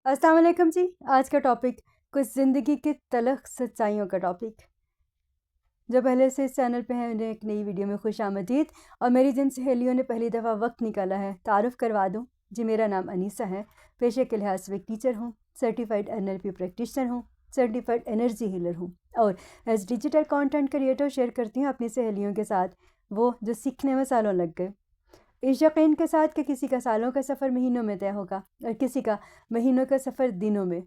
अस्सलाम वालेकुम जी। आज का टॉपिक कुछ ज़िंदगी की तलख़ सच्चाइयों का टॉपिक। जो पहले से इस चैनल पे हैं उन्हें एक नई वीडियो में खुश आमदीद। और मेरी जिन सहेलियों ने पहली दफ़ा वक्त निकाला है, तारुफ़ करवा दूँ जी, मेरा नाम अनीसा है। पेशे के लिहाज से एक टीचर हूँ, सर्टिफाइड NLP प्रैक्टिशनर हूँ, सर्टिफाइड एनर्जी हीलर हूँ और as digital content creator share करती हूँ अपनी सहेलियों के साथ वो जो सीखने में सालों लग गए, इस यकीन के साथ कि किसी का सालों का सफ़र महीनों में तय होगा और किसी का महीनों का सफ़र दिनों में।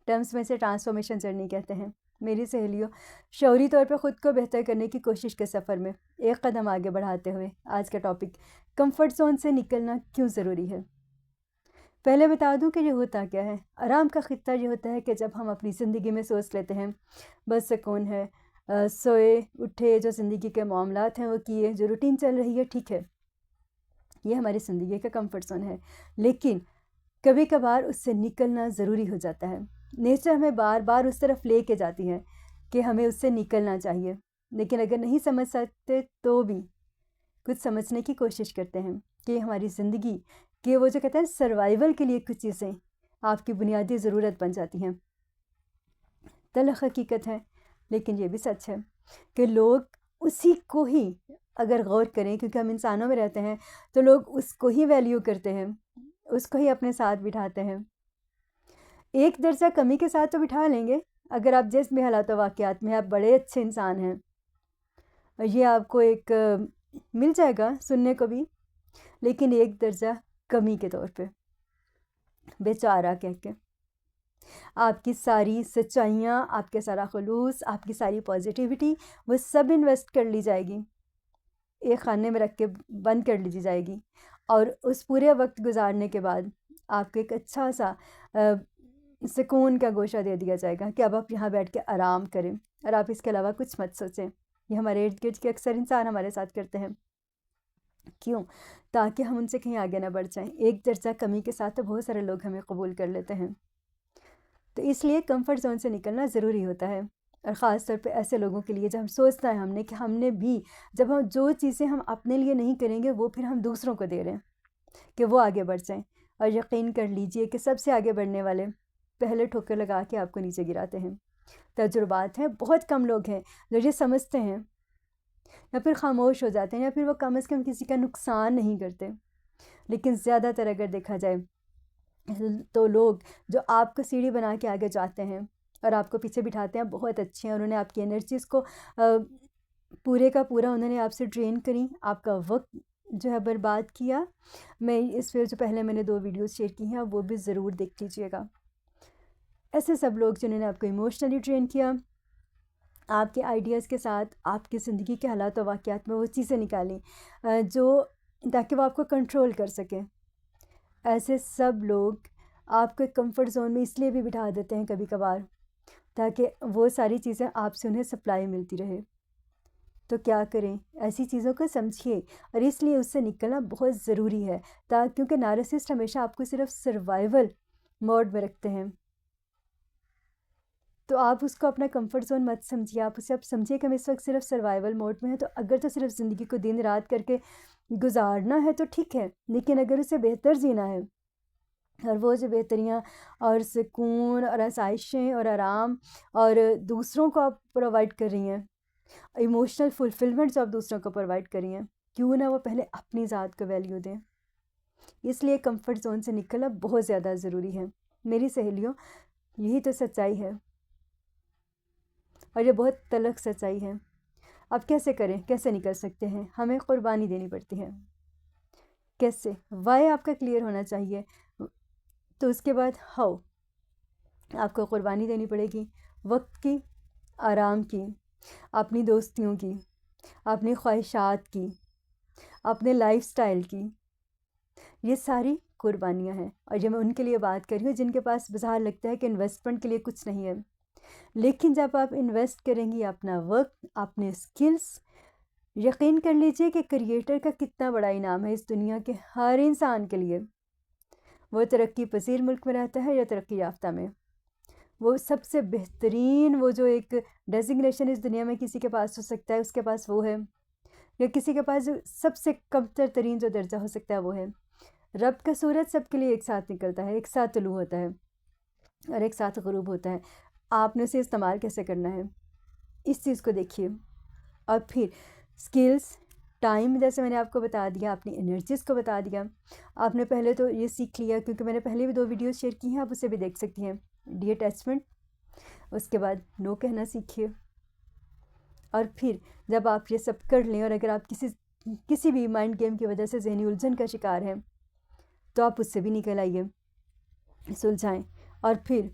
टर्म्स में से ट्रांसफॉर्मेशन जर्नी कहते हैं। मेरी सहेलियों, शौरी तौर पर ख़ुद को बेहतर करने की कोशिश के सफ़र में एक कदम आगे बढ़ाते हुए आज का टॉपिक कंफर्ट जोन से निकलना क्यों ज़रूरी है। पहले बता दूं कि ये होता क्या है। आराम का खित्ता ये होता है कि जब हम अपनी ज़िंदगी में सोच लेते हैं बस सुकून है, सोए उठे, जो ज़िंदगी के मामलात हैं वो किए, जो रूटीन चल रही है ठीक है, ये हमारी ज़िंदगी का कंफर्ट जोन है। लेकिन कभी कभार उससे निकलना ज़रूरी हो जाता है। नेचर हमें बार बार उस तरफ ले के जाती है कि हमें उससे निकलना चाहिए, लेकिन अगर नहीं समझ सकते तो भी कुछ समझने की कोशिश करते हैं कि हमारी ज़िंदगी कि वो जो कहते हैं सर्वाइवल के लिए कुछ चीज़ें आपकी बुनियादी ज़रूरत बन जाती हैं। तल्ख़ हकीकत है, लेकिन ये भी सच है कि लोग उसी को ही अगर गौर करें, क्योंकि हम इंसानों में रहते हैं, तो लोग उसको ही वैल्यू करते हैं, उसको ही अपने साथ बिठाते हैं। एक दर्जा कमी के साथ तो बिठा लेंगे अगर आप जिस भी हालात वाक़यात में आप बड़े अच्छे इंसान हैं, और ये आपको एक मिल जाएगा सुनने को भी, लेकिन एक दर्जा कमी के तौर पे बेचारा कह के आपकी सारी सच्चाइयाँ, आपके सारा खुलूस, आपकी सारी पॉजिटिविटी वो सब इन्वेस्ट कर ली जाएगी, एक खाने में रख के बंद कर ली जाएगी, और उस पूरे वक्त गुजारने के बाद आपको एक अच्छा सा सुकून का गोशा दे दिया जाएगा कि अब आप यहाँ बैठ के आराम करें और आप इसके अलावा कुछ मत सोचें। ये हमारे इर्द गिर्द के अक्सर इंसान हमारे साथ करते हैं। क्यों? ताकि हम उनसे कहीं आगे ना बढ़ जाएं। एक दर्जा कमी के साथ तो बहुत सारे लोग हमें कबूल कर लेते हैं। तो इसलिए कंफर्ट जोन से निकलना ज़रूरी होता है, और ख़ास तौर पे ऐसे लोगों के लिए जब हम सोचना है हमने कि हमने भी जब हम जो चीज़ें हम अपने लिए नहीं करेंगे वो फिर हम दूसरों को दे रहे हैं कि वो आगे बढ़ जाएं। और यकीन कर लीजिए कि सबसे आगे बढ़ने वाले पहले ठोकर लगा के आपको नीचे गिराते हैं। तजुर्बात हैं, बहुत कम लोग हैं जो ये समझते हैं, या फिर खामोश हो जाते हैं, या फिर वो कम से कम किसी का नुकसान नहीं करते। लेकिन ज़्यादातर अगर देखा जाए तो लोग जो आपको सीढ़ी बना के आगे जाते हैं और आपको पीछे बिठाते हैं बहुत अच्छे हैं। उन्होंने आपकी एनर्जीज़ को पूरे का पूरा उन्होंने आपसे ड्रेन करी, आपका वक्त जो है बर्बाद किया। मैं इस पर जो पहले मैंने 2 वीडियोस शेयर की हैं वो भी ज़रूर देख लीजिएगा। ऐसे सब लोग जिन्होंने आपको इमोशनली ट्रेन किया, आपके आइडियाज़ के साथ आपकी ज़िंदगी के हालात और वाक़यात में वो चीज़ें निकाली जो ताकि वो आपको कंट्रोल कर सकें। ऐसे सब लोग आपको एक कंफर्ट जोन में इसलिए भी बिठा देते हैं कभी कभार ताकि वो सारी चीज़ें आपसे उन्हें सप्लाई मिलती रहे। तो क्या करें, ऐसी चीज़ों को समझिए, और इसलिए उससे निकलना बहुत ज़रूरी है क्योंकि नार्सिसिस्ट हमेशा आपको सिर्फ सर्वाइवल मोड में रखते हैं। तो आप उसको अपना कंफर्ट जोन मत समझिए, आप उसे आप समझिए कि हम इस वक्त सिर्फ सर्वाइवल मोड में हैं। तो अगर तो सिर्फ ज़िंदगी को दिन रात करके गुजारना है तो ठीक है, लेकिन अगर उसे बेहतर जीना है और वो जो बेहतरियाँ और सुकून और आसाइशें और आराम और दूसरों को आप प्रोवाइड कर रही हैं, इमोशनल फुलफिलमेंट जो आप दूसरों को प्रोवाइड कर रही हैं, क्यों ना वो पहले अपनी ज़ात को वैल्यू दें। इसलिए कंफर्ट जोन से निकलना बहुत ज़्यादा ज़रूरी है मेरी सहेलियों। यही तो सच्चाई है, और ये बहुत तलख़ सच्चाई है। अब कैसे करें, कैसे निकल सकते हैं? हमें क़ुरबानी देनी पड़ती है। कैसे? वाई आपका क्लियर होना चाहिए। तो उसके बाद हाउ आपको क़ुरबानी देनी पड़ेगी, वक्त की, आराम की, अपनी दोस्तियों की, अपनी ख्वाहिशात की, अपने लाइफस्टाइल की। ये सारी कुर्बानियाँ हैं, और ये मैं उनके लिए बात कर रही हूँ जिनके पास बाज़ार लगता है कि इन्वेस्टमेंट के लिए कुछ नहीं है। लेकिन जब आप इन्वेस्ट करेंगी अपना वक्त, अपने स्किल्स, यकीन कर लीजिए कि क्रिएटर का कितना बड़ा इनाम है इस दुनिया के हर इंसान के लिए। वो तरक्की पसीर मुल्क में रहता है या तरक्की याफ्ता में, वो सबसे बेहतरीन वो जो एक डेजिग्नेशन इस दुनिया में किसी के पास हो सकता है उसके पास वो है, या किसी के पास जो सबसे कमतर तरीन जो दर्जा हो सकता है वो है। رب کا سورج سب کے لیے ایک ساتھ نکلتا ہے، ایک ساتھ طلوع ہوتا ہے اور ایک ساتھ غروب ہوتا ہے. آپ نے اسے استعمال کیسے کرنا ہے اس چیز کو دیکھیے. اور پھر اسکلس، ٹائم جیسے میں نے آپ کو بتا دیا، اپنی انرجیز کو بتا دیا. آپ نے پہلے تو یہ سیکھ لیا، کیونکہ میں نے پہلے بھی 2 ویڈیوز شیئر کی ہیں، آپ اسے بھی دیکھ سکتی ہیں. ڈی اٹیچمنٹ، اس کے بعد نو کہنا سیکھیے. اور پھر جب آپ یہ سب کر لیں، اور اگر آپ کسی بھی مائنڈ گیم کی وجہ سے ذہنی الجھن کا شکار ہیں تو آپ اس سے بھی نکل آئیے، سلجھائیں. اور پھر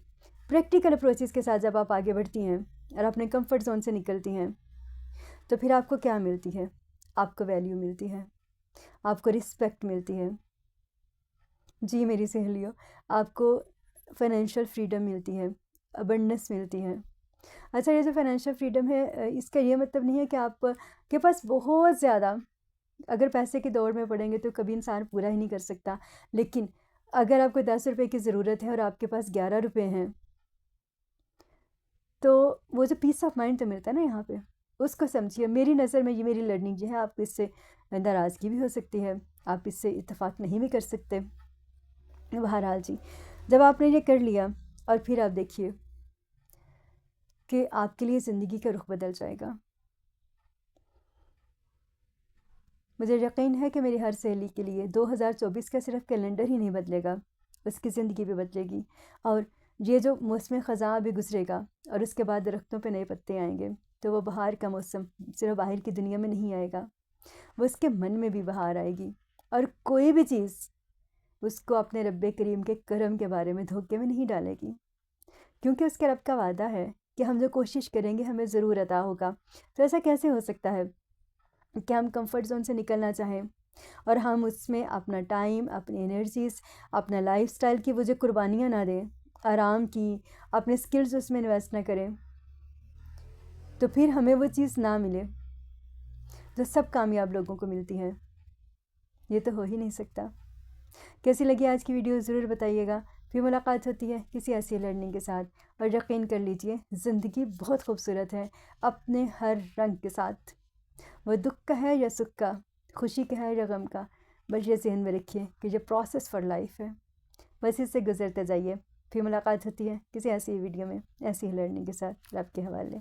پریکٹیکل اپروچز کے ساتھ جب آپ آگے بڑھتی ہیں اور اپنے کمفرٹ زون سے نکلتی ہیں تو پھر آپ کو کیا ملتی ہے؟ آپ کو ویلیو ملتی ہے، آپ کو رسپیکٹ ملتی ہے. جی میری سہیلیوں، آپ کو فائنینشیل فریڈم ملتی ہے، ابنڈنس ملتی ہے. اچھا، یہ جو فائنینشیل فریڈم ہے، اس کا یہ مطلب نہیں ہے کہ آپ کے پاس بہت زیادہ، اگر پیسے کی دوڑ میں پڑیں گے تو کبھی انسان پورا ہی نہیں کر سکتا. لیکن اگر آپ کو 10 روپے کی ضرورت ہے اور آپ کے پاس 11 روپے ہیں تو وہ جو پیس آف مائنڈ تو ملتا ہے نا یہاں پہ، اس کو سمجھیے. میری نظر میں یہ میری لرننگ جو ہے، آپ کو اس سے ناراضگی بھی ہو سکتی ہے، آپ اس سے اتفاق نہیں بھی کر سکتے. بہرحال جی، جب آپ نے یہ کر لیا اور پھر آپ دیکھیے کہ آپ کے لیے زندگی کا رخ بدل جائے گا. مجھے یقین ہے کہ میری ہر سہیلی کے لیے 2024 کا صرف کیلنڈر ہی نہیں بدلے گا، اس کی زندگی بھی بدلے گی. اور یہ جو موسم خزاں بھی گزرے گا اور اس کے بعد درختوں پہ نئے پتے آئیں گے، تو وہ بہار کا موسم صرف باہر کی دنیا میں نہیں آئے گا، وہ اس کے من میں بھی بہار آئے گی. اور کوئی بھی چیز اس کو اپنے رب کریم کے کرم کے بارے میں دھوکے میں نہیں ڈالے گی، کیونکہ اس کے رب کا وعدہ ہے کہ ہم جو کوشش کریں گے ہمیں ضرور عطا ہوگا. تو ایسا کیسے ہو سکتا ہے کہ ہم کمفرٹ زون سے نکلنا چاہیں اور ہم اس میں اپنا ٹائم، اپنی انرجیز، اپنا لائف سٹائل کی وہ جو قربانیاں نہ دیں، آرام کی، اپنے سکلز اس میں انویسٹ نہ کریں، تو پھر ہمیں وہ چیز نہ ملے جو سب کامیاب لوگوں کو ملتی ہے. یہ تو ہو ہی نہیں سکتا. کیسی لگی آج کی ویڈیو ضرور بتائیے گا. پھر ملاقات ہوتی ہے کسی ایسی لرننگ کے ساتھ. اور یقین کر لیجئے، زندگی بہت خوبصورت ہے اپنے ہر رنگ کے ساتھ. وہ دکھ کا ہے یا سکھ کا، خوشی کا ہے یا غم کا، بس یہ ذہن میں رکھیے کہ یہ پروسیس فار لائف ہے، بس اس سے گزرتے جائیے. پھر ملاقات ہوتی ہے کسی ایسی ویڈیو میں ایسی ہی لرننگ کے ساتھ. رب کے حوالے.